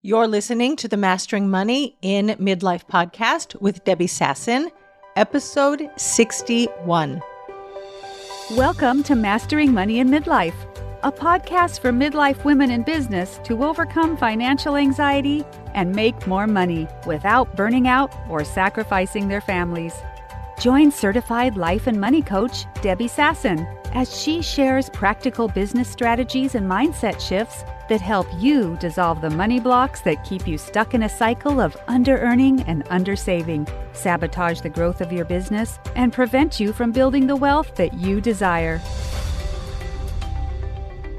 You're listening to the Mastering Money in Midlife podcast with Debbie Sasson, episode 61. Welcome to Mastering Money in Midlife, a podcast for midlife women in business to overcome financial anxiety and make more money without burning out or sacrificing their families. Join certified life and money coach Debbie Sasson as she shares practical business strategies and mindset shifts that help you dissolve the money blocks that keep you stuck in a cycle of under-earning and under-saving, sabotage the growth of your business, and prevent you from building the wealth that you desire.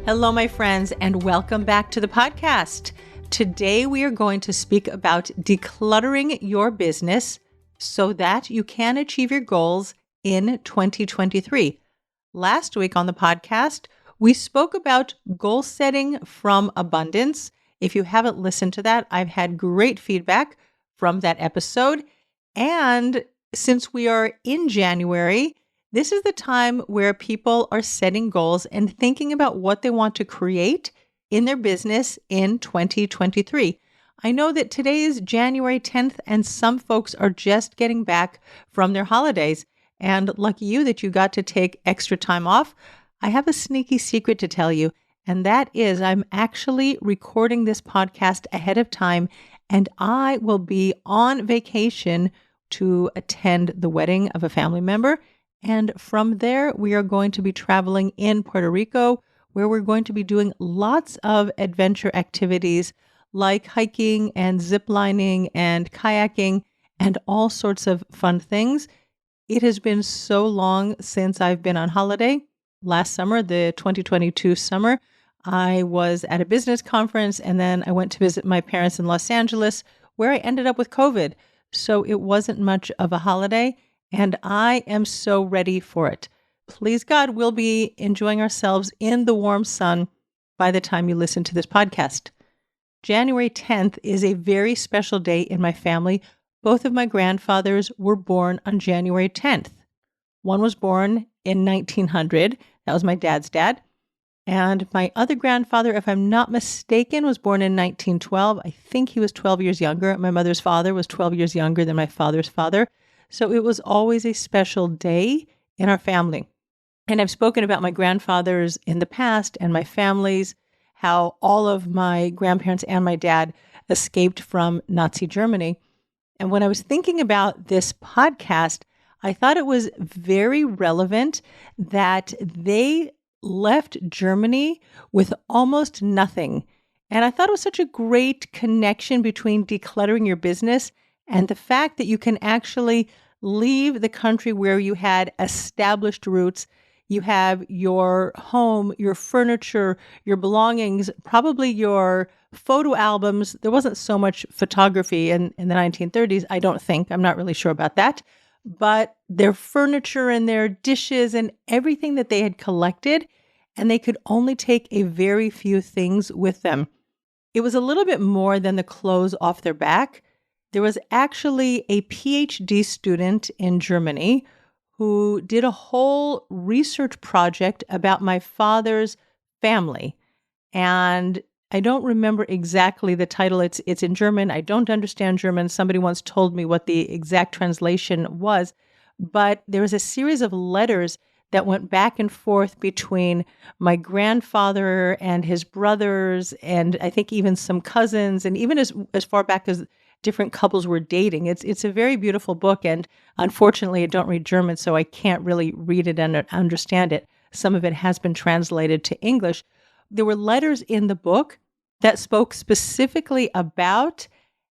Hello, my friends, and welcome back to the podcast. Today, we are going to speak about decluttering your business so that you can achieve your goals in 2023. Last week on the podcast, we spoke about goal setting from abundance. If you haven't listened to that, I've had great feedback from that episode. And since we are in January, this is the time where people are setting goals and thinking about what they want to create in their business in 2023. I know that today is January 10th, and some folks are just getting back from their holidays. And lucky you that you got to take extra time off. I have a sneaky secret to tell you, and that is I'm actually recording this podcast ahead of time, and I will be on vacation to attend the wedding of a family member. And from there, we are going to be traveling in Puerto Rico, where we're going to be doing lots of adventure activities like hiking and ziplining and kayaking and all sorts of fun things. It has been so long since I've been on holiday. Last summer, the 2022 summer, I was at a business conference, and then I went to visit my parents in Los Angeles, where I ended up with COVID. So it wasn't much of a holiday, and I am so ready for it. Please God, we'll be enjoying ourselves in the warm sun by the time you listen to this podcast. January 10th is a very special day in my family. Both of my grandfathers were born on January 10th. One was born in 1900. That was my dad's dad. And my other grandfather, if I'm not mistaken, was born in 1912. I think he was 12 years younger. My mother's father was 12 years younger than my father's father. So it was always a special day in our family. And I've spoken about my grandfathers in the past and my families, how all of my grandparents and my dad escaped from Nazi Germany. And when I was thinking about this podcast, I thought it was very relevant that they left Germany with almost nothing. And I thought it was such a great connection between decluttering your business and the fact that you can actually leave the country where you had established roots. You have your home, your furniture, your belongings, probably your photo albums. There wasn't so much photography in the 1930s, I don't think. I'm not really sure about that. But their furniture and their dishes and everything that they had collected, and they could only take a very few things with them. It was a little bit more than the clothes off their back. There was actually a PhD student in Germany who did a whole research project about my father's family. And I don't remember exactly the title. It's in German. I don't understand German. Somebody once told me what the exact translation was. But there was a series of letters that went back and forth between my grandfather and his brothers, and I think even some cousins, and even as far back as different couples were dating. It's a very beautiful book, and unfortunately, I don't read German, so I can't really read it and understand it. Some of it has been translated to English. There were letters in the book that spoke specifically about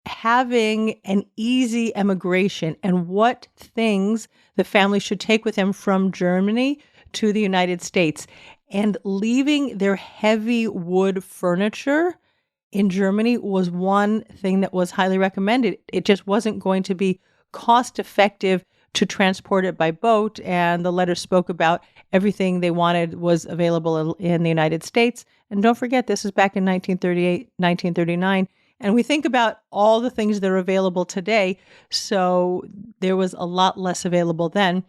having an easy emigration and what things the family should take with them from Germany to the United States. And leaving their heavy wood furniture in Germany was one thing that was highly recommended. It just wasn't going to be cost effective to transport it by boat. And the letter spoke about everything they wanted was available in the United States. And don't forget, this is back in 1938, 1939. And we think about all the things that are available today. So there was a lot less available then.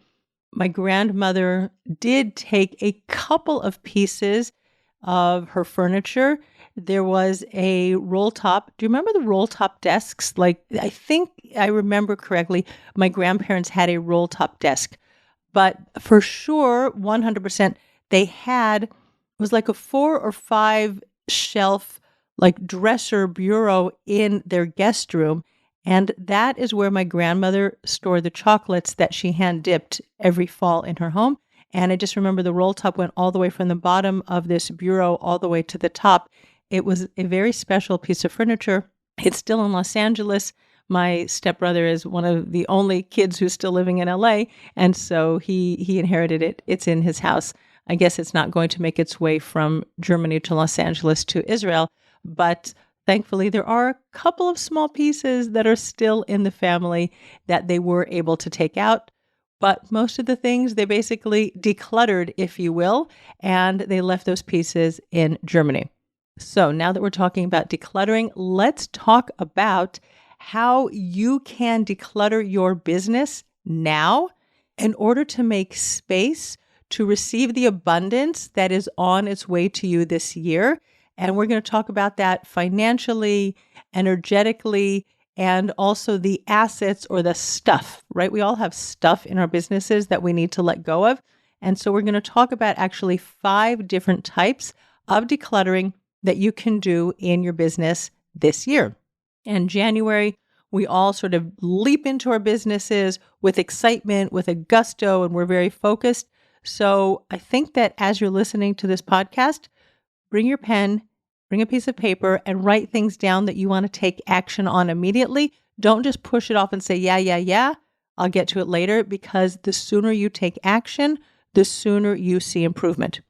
My grandmother did take a couple of pieces of her furniture There was a roll top. Do you remember the roll top desks? Like, I think I remember correctly, my grandparents had a roll top desk. But for sure, 100%, they had, it was like a 4 or 5 shelf, like dresser bureau in their guest room. And that is where my grandmother stored the chocolates that she hand dipped every fall in her home. And I just remember the roll top went all the way from the bottom of this bureau all the way to the top. It was a very special piece of furniture. It's still in Los Angeles. My stepbrother is one of the only kids who's still living in LA, and so he inherited it. It's in his house. I guess it's not going to make its way from Germany to Los Angeles to Israel, but thankfully there are a couple of small pieces that are still in the family that they were able to take out. But most of the things they basically decluttered, if you will, and they left those pieces in Germany. So now that we're talking about decluttering, let's talk about how you can declutter your business now in order to make space to receive the abundance that is on its way to you this year. And we're going to talk about that financially, energetically, and also the assets or the stuff, right? We all have stuff in our businesses that we need to let go of. And so we're going to talk about actually 5 different types of decluttering that you can do in your business this year. In January, we all sort of leap into our businesses with excitement, with a gusto, and we're very focused. So I think that as you're listening to this podcast, bring your pen, bring a piece of paper, and write things down that you want to take action on immediately. Don't just push it off and say, yeah, I'll get to it later, because the sooner you take action, the sooner you see improvement.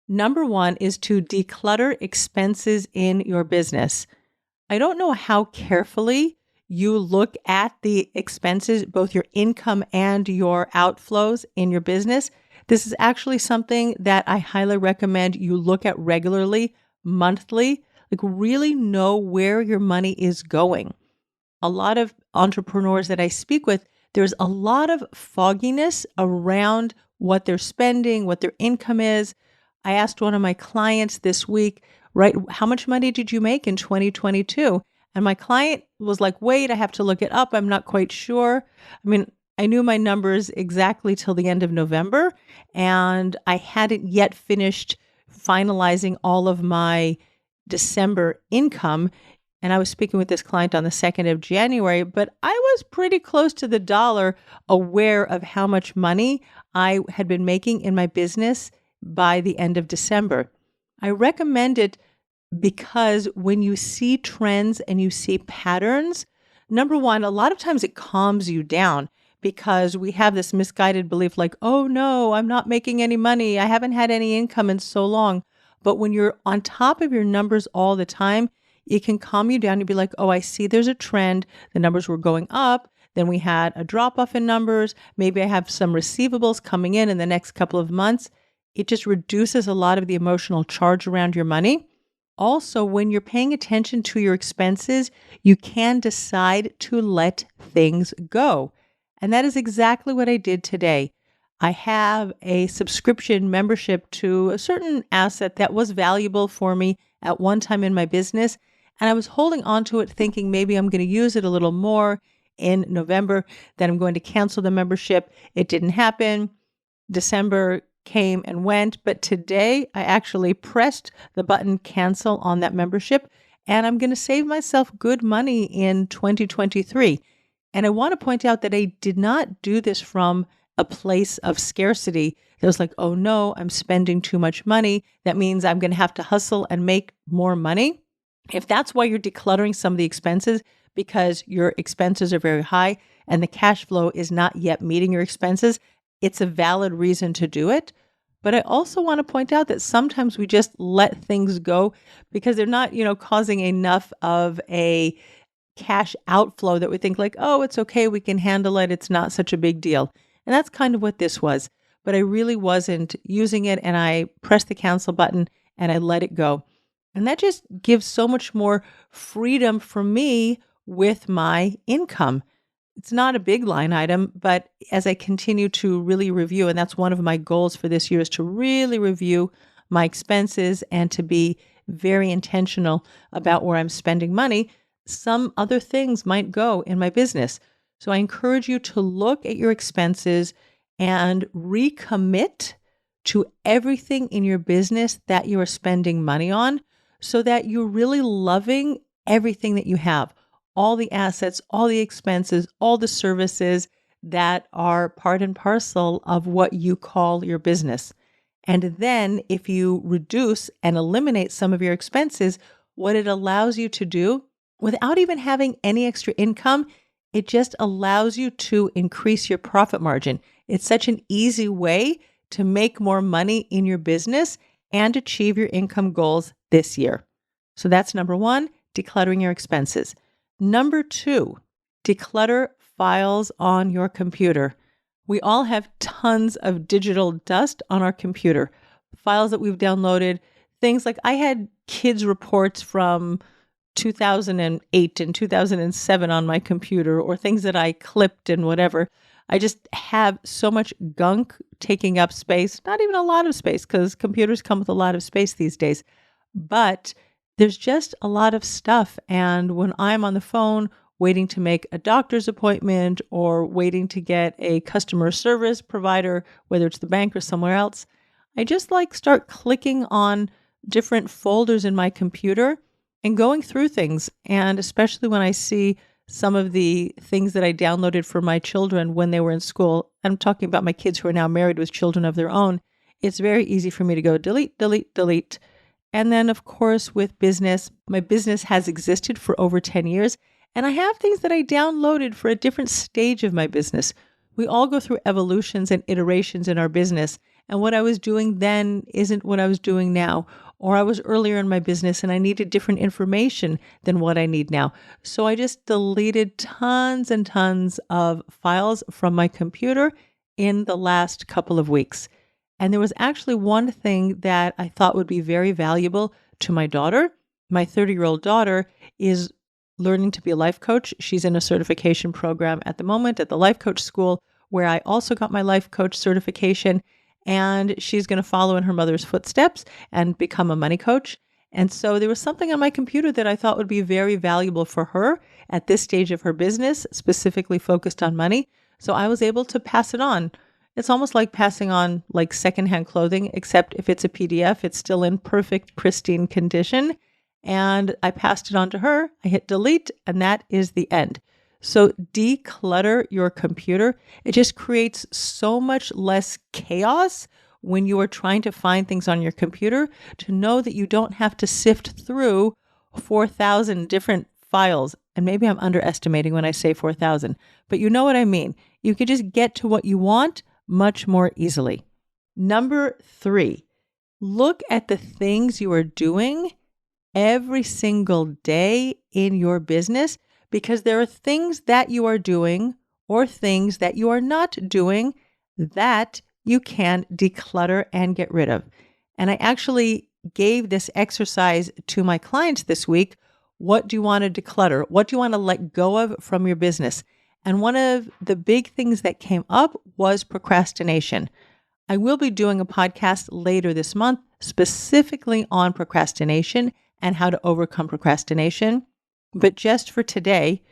Number 1 is to declutter expenses in your business. I don't know how carefully you look at the expenses, both your income and your outflows in your business. This is actually something that I highly recommend you look at regularly, monthly, like really know where your money is going. A lot of entrepreneurs that I speak with, there's a lot of fogginess around what they're spending, what their income is. I asked one of my clients this week, right, how much money did you make in 2022? And my client was like, wait, I have to look it up. I'm not quite sure. I mean, I knew my numbers exactly till the end of November, and I hadn't yet finished finalizing all of my December income. And I was speaking with this client on the 2nd of January, but I was pretty close to the dollar aware of how much money I had been making in my business by the end of December. I recommend it because when you see trends and you see patterns, number 1, a lot of times it calms you down because we have this misguided belief like, oh no, I'm not making any money. I haven't had any income in so long. But when you're on top of your numbers all the time, it can calm you down. You'd be like, oh, I see there's a trend. The numbers were going up. Then we had a drop off in numbers. Maybe I have some receivables coming in the next couple of months. It just reduces a lot of the emotional charge around your money. Also, when you're paying attention to your expenses, you can decide to let things go. And that is exactly what I did today. I have a subscription membership to a certain asset that was valuable for me at one time in my business. And I was holding on to it thinking maybe I'm going to use it a little more in November, then I'm going to cancel the membership. It didn't happen. December came and went, but today I actually pressed the button cancel on that membership, and I'm going to save myself good money in 2023. And I want to point out that I did not do this from a place of scarcity. It was like, oh no, I'm spending too much money. That means I'm going to have to hustle and make more money. If that's why you're decluttering some of the expenses, because your expenses are very high and the cash flow is not yet meeting your expenses, it's a valid reason to do it. But I also want to point out that sometimes we just let things go because they're not, causing enough of a cash outflow that we think like, oh, it's okay, we can handle it. It's not such a big deal. And that's kind of what this was. But I really wasn't using it, and I pressed the cancel button and I let it go. And that just gives so much more freedom for me with my income. It's not a big line item, but as I continue to really review, and that's one of my goals for this year, is to really review my expenses and to be very intentional about where I'm spending money, some other things might go in my business. So I encourage you to look at your expenses and recommit to everything in your business that you are spending money on so that you're really loving everything that you have, all the assets, all the expenses, all the services that are part and parcel of what you call your business. And then if you reduce and eliminate some of your expenses, what it allows you to do without even having any extra income, it just allows you to increase your profit margin. It's such an easy way to make more money in your business and achieve your income goals this year. So that's number one, decluttering your expenses. Number two, declutter files on your computer. We all have tons of digital dust on our computer, files that we've downloaded, things like I had kids' reports from 2008 and 2007 on my computer, or things that I clipped and whatever. I just have so much gunk taking up space, not even a lot of space because computers come with a lot of space these days, but there's just a lot of stuff. And when I'm on the phone waiting to make a doctor's appointment or waiting to get a customer service provider, whether it's the bank or somewhere else, I just start clicking on different folders in my computer and going through things. And especially when I see some of the things that I downloaded for my children when they were in school, I'm talking about my kids who are now married with children of their own, it's very easy for me to go delete, delete, delete. And then, of course, with business, my business has existed for over 10 years, and I have things that I downloaded for a different stage of my business. We all go through evolutions and iterations in our business, and what I was doing then isn't what I was doing now. Or I was earlier in my business and I needed different information than what I need now. So I just deleted tons and tons of files from my computer in the last couple of weeks. And there was actually one thing that I thought would be very valuable to my daughter. My 30-year-old daughter is learning to be a life coach. She's in a certification program at the moment at the life coach school, where I also got my life coach certification. And she's going to follow in her mother's footsteps and become a money coach. And so there was something on my computer that I thought would be very valuable for her at this stage of her business, specifically focused on money. So I was able to pass it on. It's almost like passing on secondhand clothing, except if it's a PDF, it's still in perfect, pristine condition. And I passed it on to her. I hit delete, and that is the end. So declutter your computer. It just creates so much less chaos when you are trying to find things on your computer, to know that you don't have to sift through 4,000 different files. And maybe I'm underestimating when I say 4,000, but you know what I mean. You can just get to what you want much more easily. Number 3, look at the things you are doing every single day in your business, because there are things that you are doing or things that you are not doing that you can declutter and get rid of. And I actually gave this exercise to my clients this week. What do you want to declutter? What do you want to let go of from your business? And one of the big things that came up was procrastination. I will be doing a podcast later this month specifically on procrastination and how to overcome procrastination. But just for today,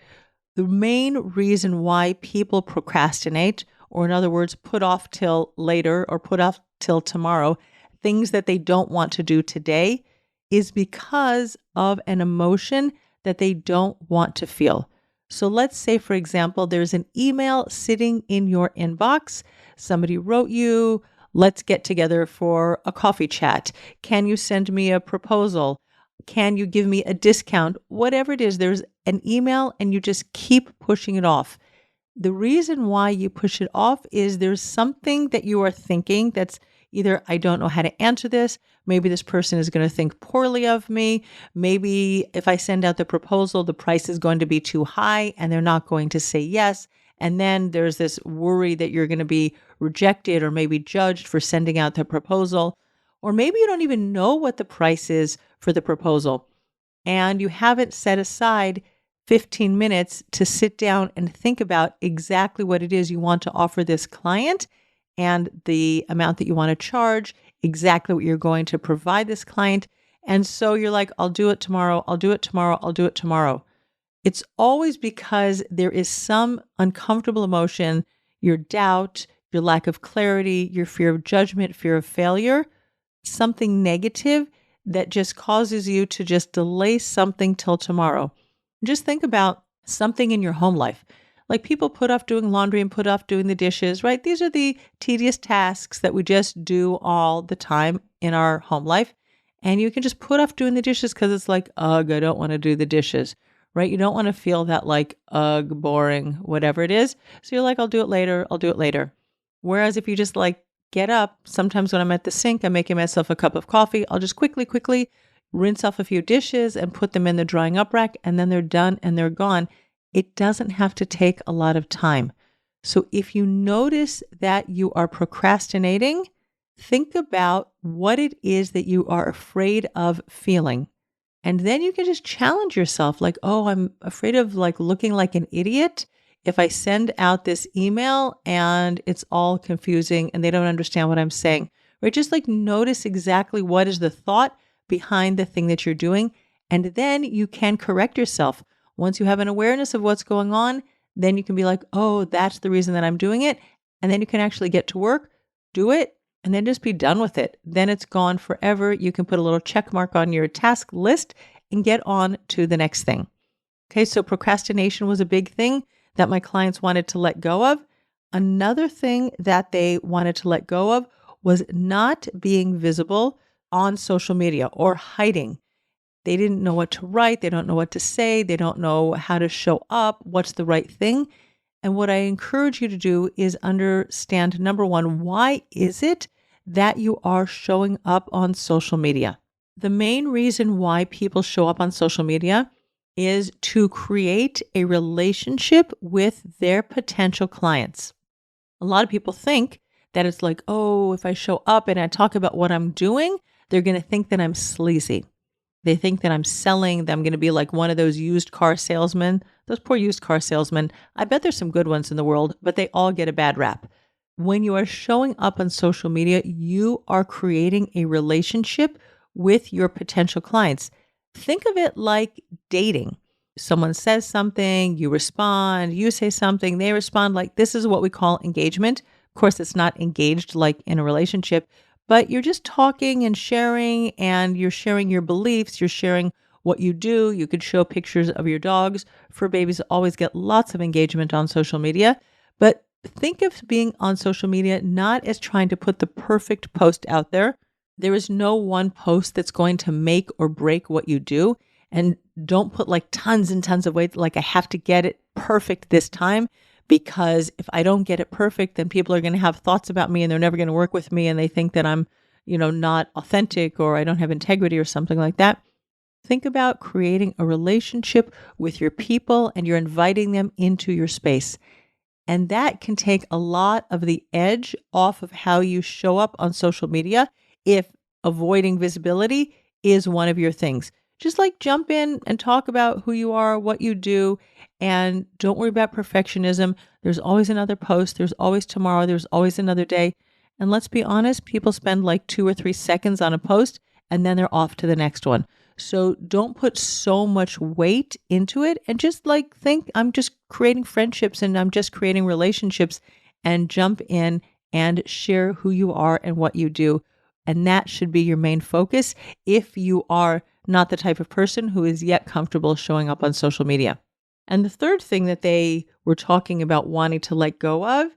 the main reason why people procrastinate, or in other words, put off till later or put off till tomorrow, things that they don't want to do today, is because of an emotion that they don't want to feel. So let's say, for example, there's an email sitting in your inbox. Somebody wrote you, let's get together for a coffee chat. Can you send me a proposal? Can you give me a discount? Whatever it is, there's an email and you just keep pushing it off. The reason why you push it off is there's something that you are thinking that's either, I don't know how to answer this. Maybe this person is going to think poorly of me. Maybe if I send out the proposal, the price is going to be too high and they're not going to say yes. And then there's this worry that you're going to be rejected or maybe judged for sending out the proposal. Or maybe you don't even know what the price is for the proposal, and you haven't set aside 15 minutes to sit down and think about exactly what it is you want to offer this client and the amount that you want to charge, exactly what you're going to provide this client. And so you're like, I'll do it tomorrow. I'll do it tomorrow. I'll do it tomorrow. It's always because there is some uncomfortable emotion, your doubt, your lack of clarity, your fear of judgment, fear of failure, something negative that just causes you to just delay something till tomorrow. Just think about something in your home life. Like people put off doing laundry and put off doing the dishes, right? These are the tedious tasks that we just do all the time in our home life. And you can just put off doing the dishes because it's like, ugh, I don't want to do the dishes, right? You don't want to feel that like, ugh, boring, whatever it is. So you're like, I'll do it later. I'll do it later. Whereas if you just like get up, sometimes when I'm at the sink, I'm making myself a cup of coffee. I'll just quickly rinse off a few dishes and put them in the drying up rack, and then they're done and they're gone. It doesn't have to take a lot of time. So if you notice that you are procrastinating, think about what it is that you are afraid of feeling. And then you can just challenge yourself like, oh, I'm afraid of like looking like an idiot if I send out this email and it's all confusing and they don't understand what I'm saying. Right? Just like notice exactly what is the thought behind the thing that you're doing. And then you can correct yourself. Once you have an awareness of what's going on, then you can be like, oh, that's the reason that I'm doing it. And then you can actually get to work, do it, and then just be done with it. Then it's gone forever. You can put a little check mark on your task list and get on to the next thing. Okay, so procrastination was a big thing that my clients wanted to let go of. Another thing that they wanted to let go of was not being visible on social media or hiding. They didn't know what to write. They don't know what to say. They don't know how to show up. What's the right thing? And what I encourage you to do is understand, number one, why is it that you are showing up on social media? The main reason why people show up on social media is to create a relationship with their potential clients. A lot of people think that it's like, oh, if I show up and I talk about what I'm doing, they're going to think that I'm sleazy. They think that I'm selling, that I'm going to be like one of those used car salesmen. Those poor used car salesmen. I bet there's some good ones in the world, but they all get a bad rap. When you are showing up on social media, you are creating a relationship with your potential clients. Think of it like dating. Someone says something, you respond, you say something, they respond. Like this is what we call engagement. Of course, it's not engaged like in a relationship, but you're just talking and you're sharing your beliefs, you're sharing what you do. You could show pictures of your dogs. Fur babies always get lots of engagement on social media. But think of being on social media not as trying to put the perfect post out there. There is no one post that's going to make or break what you do. And don't put like tons and tons of weight, like I have to get it perfect this time. Because if I don't get it perfect, then people are going to have thoughts about me and they're never going to work with me. And they think that I'm, not authentic or I don't have integrity or something like that. Think about creating a relationship with your people and you're inviting them into your space. And that can take a lot of the edge off of how you show up on social media if avoiding visibility is one of your things. Just like jump in and talk about who you are, what you do, and don't worry about perfectionism. There's always another post. There's always tomorrow. There's always another day. And let's be honest, people spend like 2 or 3 seconds on a post and then they're off to the next one. So don't put so much weight into it and just like think I'm just creating friendships and I'm just creating relationships and jump in and share who you are and what you do. And that should be your main focus if you are not the type of person who is yet comfortable showing up on social media. And the third thing that they were talking about wanting to let go of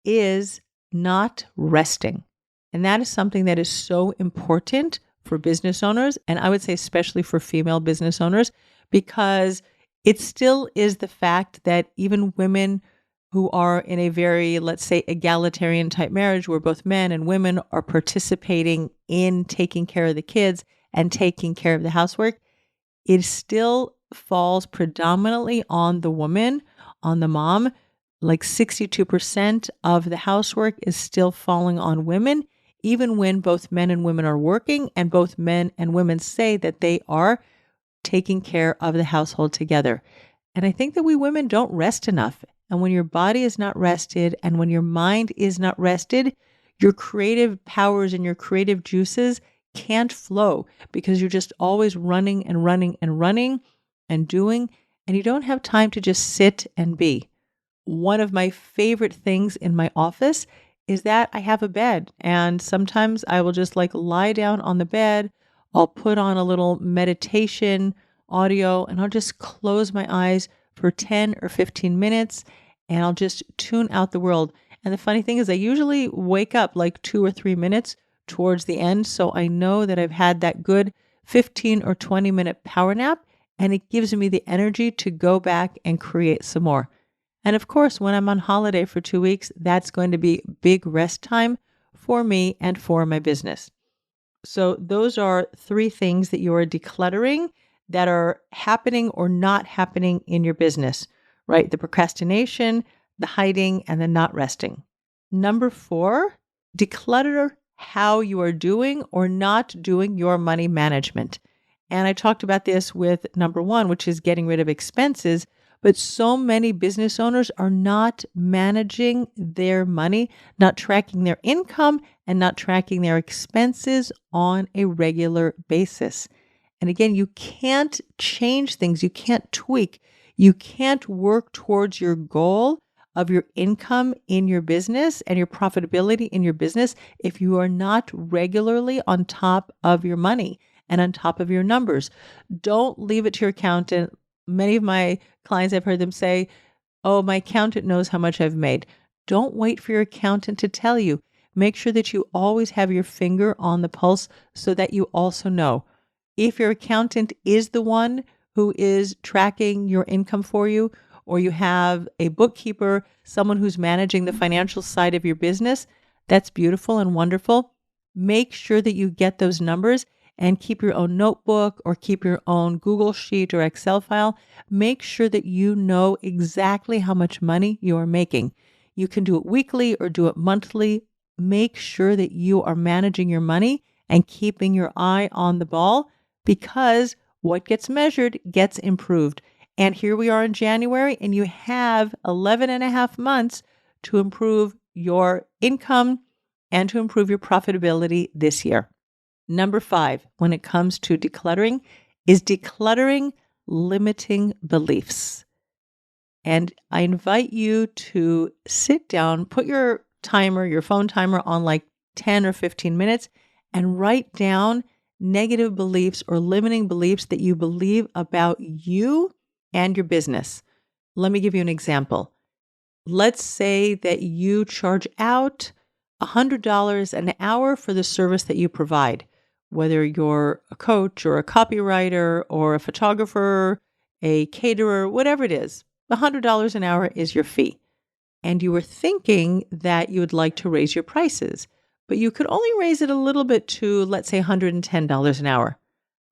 is not resting. And that is something that is so important for business owners. And I would say especially for female business owners, because it still is the fact that even women who are in a very, let's say, egalitarian type marriage where both men and women are participating in taking care of the kids and taking care of the housework, it still falls predominantly on the woman, on the mom. Like 62% of the housework is still falling on women, even when both men and women are working and both men and women say that they are taking care of the household together. And I think that we women don't rest enough. And when your body is not rested and when your mind is not rested, your creative powers and your creative juices can't flow because you're just always running and running and running and doing, and you don't have time to just sit and be. One of my favorite things in my office is that I have a bed, and sometimes I will just lie down on the bed. I'll put on a little meditation audio and I'll just close my eyes for 10 or 15 minutes and I'll just tune out the world. And the funny thing is I usually wake up 2 or 3 minutes towards the end. So I know that I've had that good 15 or 20-minute power nap, and it gives me the energy to go back and create some more. And of course, when I'm on holiday for 2 weeks, that's going to be big rest time for me and for my business. So those are 3 things that you are decluttering that are happening or not happening in your business, right? The procrastination, the hiding, and the not resting. Number 4, declutter how you are doing or not doing your money management. And I talked about this with number 1, which is getting rid of expenses. But so many business owners are not managing their money, not tracking their income, and not tracking their expenses on a regular basis. And again, you can't change things. You can't tweak. You can't work towards your goal of your income in your business and your profitability in your business if you are not regularly on top of your money and on top of your numbers. Don't leave it to your accountant. Many of my clients, I've heard them say, "Oh, my accountant knows how much I've made." Don't wait for your accountant to tell you. Make sure that you always have your finger on the pulse so that you also know. If your accountant is the one who is tracking your income for you, or you have a bookkeeper, someone who's managing the financial side of your business, that's beautiful and wonderful. Make sure that you get those numbers and keep your own notebook or keep your own Google Sheet or Excel file. Make sure that you know exactly how much money you are making. You can do it weekly or do it monthly. Make sure that you are managing your money and keeping your eye on the ball, because what gets measured gets improved. And here we are in January, and you have 11 and a half months to improve your income and to improve your profitability this year. Number 5, when it comes to decluttering, is decluttering limiting beliefs. And I invite you to sit down, put your phone timer on 10 or 15 minutes, and write down negative beliefs or limiting beliefs that you believe about you and your business. Let me give you an example. Let's say that you charge out $100 an hour for the service that you provide, whether you're a coach or a copywriter or a photographer, a caterer, whatever it is. $100 an hour is your fee. And you were thinking that you would like to raise your prices, but you could only raise it a little bit to, let's say, $110 an hour.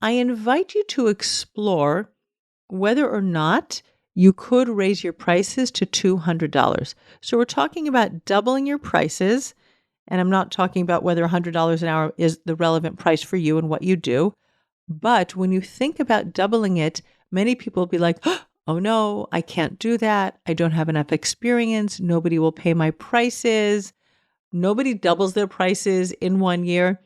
I invite you to explore whether or not you could raise your prices to $200. So we're talking about doubling your prices. And I'm not talking about whether $100 an hour is the relevant price for you and what you do. But when you think about doubling it, many people will be like, "Oh no, I can't do that. I don't have enough experience. Nobody will pay my prices." Nobody doubles their prices in 1 year.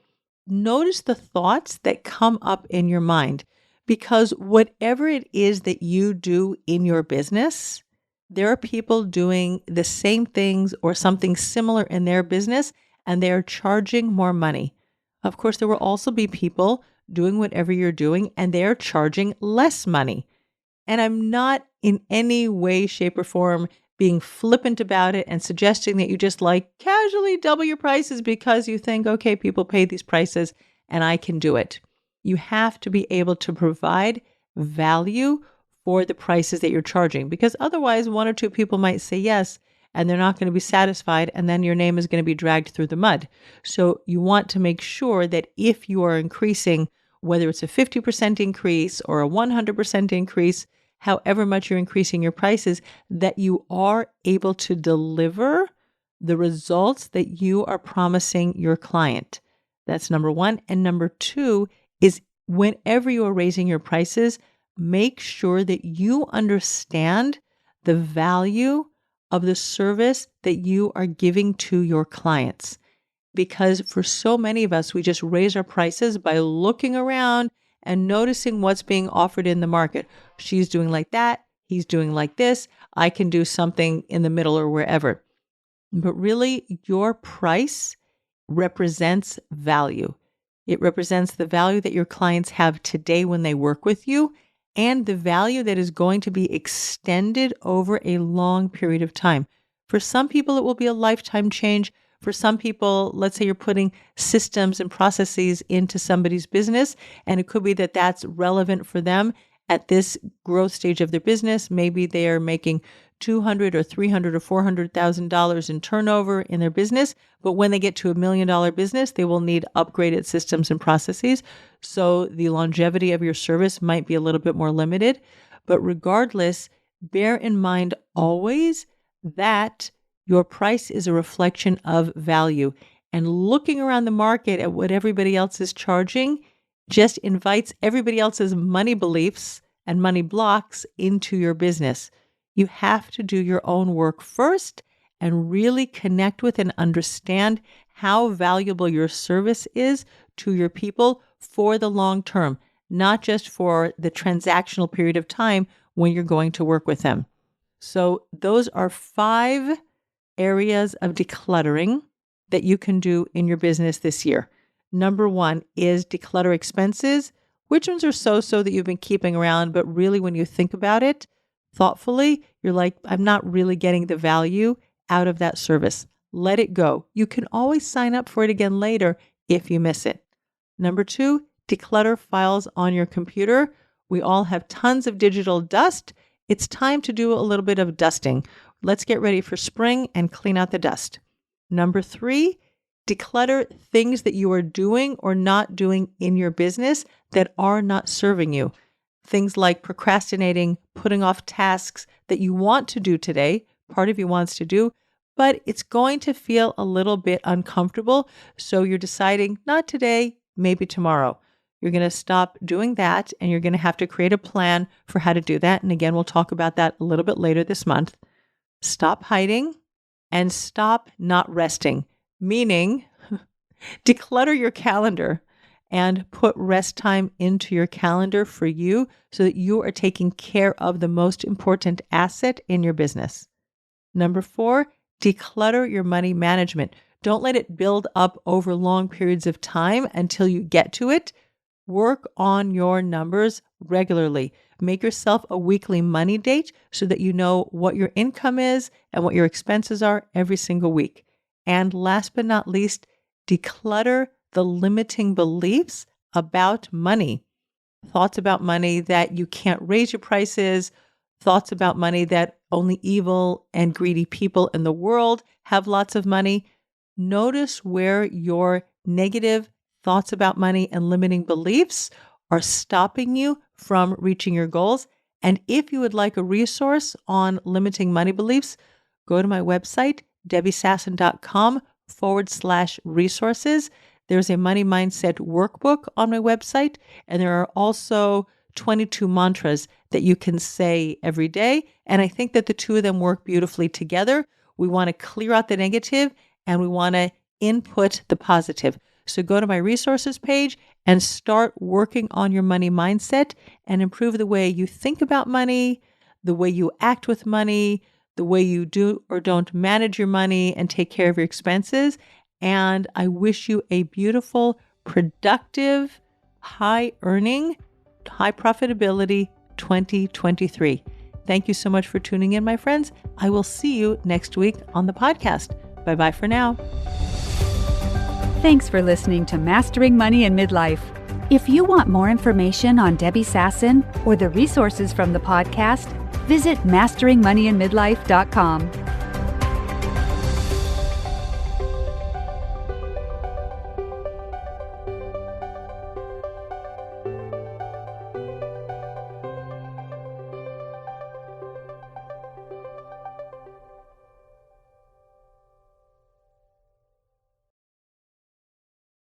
Notice the thoughts that come up in your mind, because whatever it is that you do in your business, there are people doing the same things or something similar in their business, and they are charging more money. Of course, there will also be people doing whatever you're doing, and they are charging less money. And I'm not in any way, shape, or form being flippant about it and suggesting that you just casually double your prices because you think, okay, people pay these prices and I can do it. You have to be able to provide value for the prices that you're charging, because otherwise 1 or 2 people might say yes, and they're not going to be satisfied, and then your name is going to be dragged through the mud. So you want to make sure that if you are increasing, whether it's a 50% increase or a 100% increase, however much you're increasing your prices, that you are able to deliver the results that you are promising your client. That's number 1. And number 2 is, whenever you are raising your prices, make sure that you understand the value of the service that you are giving to your clients. because for so many of us, we just raise our prices by looking around and noticing what's being offered in the market. She's doing like that. He's doing like this. I can do something in the middle or wherever. But really, your price represents value. It represents the value that your clients have today when they work with you and the value that is going to be extended over a long period of time. For some people, it will be a lifetime change. For some people, let's say you're putting systems and processes into somebody's business, and it could be that that's relevant for them at this growth stage of their business. Maybe they are making $200,000 or $300,000 or $400,000 in turnover in their business, but when they get to $1 million business, they will need upgraded systems and processes. So the longevity of your service might be a little bit more limited. But regardless, bear in mind always that your price is a reflection of value. And looking around the market at what everybody else is charging just invites everybody else's money beliefs and money blocks into your business. You have to do your own work first and really connect with and understand how valuable your service is to your people for the long term, not just for the transactional period of time when you're going to work with them. So those are 5 areas of decluttering that you can do in your business this year. Number 1 is declutter expenses. Which ones are so that you've been keeping around, but really when you think about it thoughtfully, you're like, I'm not really getting the value out of that service. Let it go. You can always sign up for it again later if you miss it. Number 2, declutter files on your computer. We all have tons of digital dust. It's time to do a little bit of dusting. Let's get ready for spring and clean out the dust. Number 3, declutter things that you are doing or not doing in your business that are not serving you. Things like procrastinating, putting off tasks that you want to do today, part of you wants to do, but it's going to feel a little bit uncomfortable. So you're deciding, not today, maybe tomorrow. You're going to stop doing that and you're going to have to create a plan for how to do that. And again, we'll talk about that a little bit later this month. Stop hiding and stop not resting, meaning declutter your calendar and put rest time into your calendar for you so that you are taking care of the most important asset in your business. Number 4, declutter your money management. Don't let it build up over long periods of time until you get to it. Work on your numbers regularly. Make yourself a weekly money date so that you know what your income is and what your expenses are every single week. And last but not least, declutter the limiting beliefs about money. Thoughts about money that you can't raise your prices, thoughts about money that only evil and greedy people in the world have lots of money. Notice where your negative thoughts about money and limiting beliefs are stopping you from reaching your goals. And if you would like a resource on limiting money beliefs, go to my website, debbiesasson.com/resources. There's a money mindset workbook on my website, and there are also 22 mantras that you can say every day. And I think that the two of them work beautifully together. We want to clear out the negative and we want to input the positive. So go to my resources page and start working on your money mindset and improve the way you think about money, the way you act with money, the way you do or don't manage your money and take care of your expenses. And I wish you a beautiful, productive, high-earning, high profitability 2023. Thank you so much for tuning in, my friends. I will see you next week on the podcast. Bye-bye for now. Thanks for listening to Mastering Money in Midlife. If you want more information on Debbie Sasson or the resources from the podcast, visit masteringmoneyinmidlife.com.